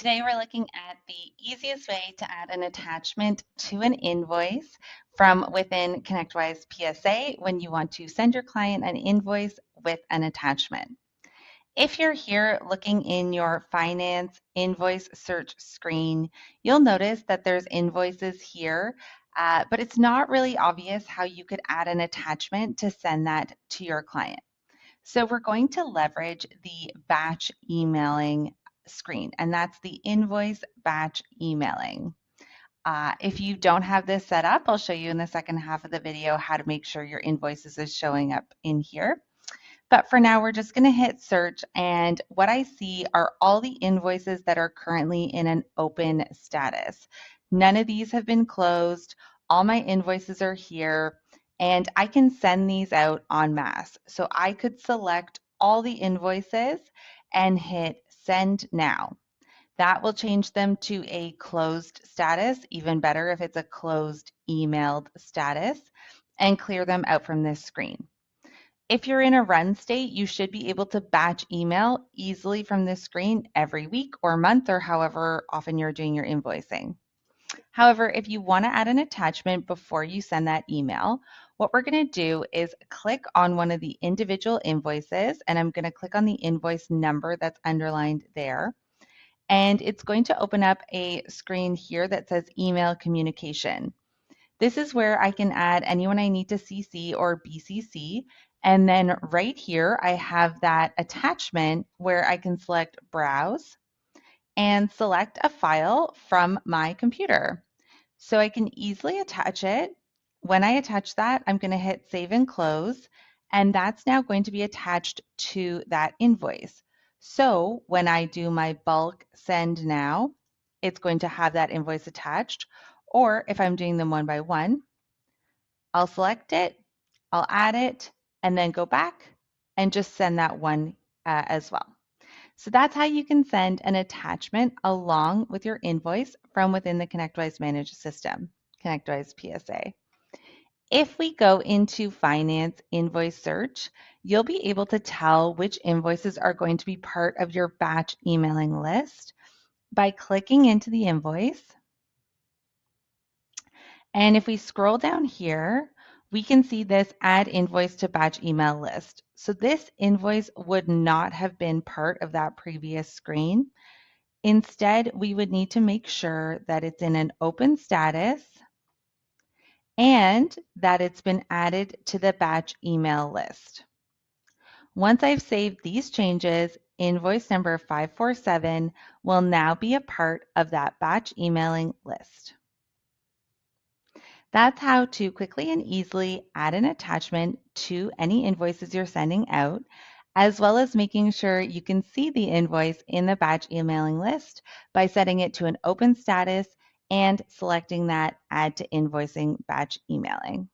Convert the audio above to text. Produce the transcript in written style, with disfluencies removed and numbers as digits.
Today we're looking at the easiest way to add an attachment to an invoice from within ConnectWise PSA when you want to send your client an invoice with an attachment. If you're here looking in your finance invoice search screen, you'll notice that there's invoices here, but it's not really obvious how you could add an attachment to send that to your client. So we're going to leverage the batch emailing screen, and that's the invoice batch emailing. If you don't have this set up, I'll show you in the second half of the video how to make sure your invoices is showing up in here. But for now, we're just going to hit search, and what I see are all the invoices that are currently in an open status. None of these have been closed. All my invoices are here, and I can send these out en masse. So I could select all the invoices and hit send now. That will change them to a closed status, even better if it's a closed emailed status, and clear them out from this screen. If you're in a run state, you should be able to batch email easily from this screen every week or month or however often you're doing your invoicing. However, if you want to add an attachment before you send that email, what we're going to do is click on one of the individual invoices, and I'm going to click on the invoice number that's underlined there. And it's going to open up a screen here that says email communication. This is where I can add anyone I need to CC or BCC. And then right here, I have that attachment where I can select Browse and select a file from my computer. So I can easily attach it. When I attach that, I'm going to hit Save and Close, and that's now going to be attached to that invoice. So when I do my bulk send now, it's going to have that invoice attached. Or if I'm doing them one by one, I'll select it, I'll add it, and then go back and just send that one as well. So that's how you can send an attachment along with your invoice from within the ConnectWise Managed System, ConnectWise PSA. If we go into Finance Invoice Search, you'll be able to tell which invoices are going to be part of your batch emailing list by clicking into the invoice. And if we scroll down here, we can see this Add Invoice to Batch Email List. So this invoice would not have been part of that previous screen. Instead, we would need to make sure that it's in an open status and that it's been added to the batch email list. Once I've saved these changes, invoice number 547 will now be a part of that batch emailing list. That's how to quickly and easily add an attachment to any invoices you're sending out, as well as making sure you can see the invoice in the batch emailing list by setting it to an open status and selecting that Add to Invoicing Batch Emailing.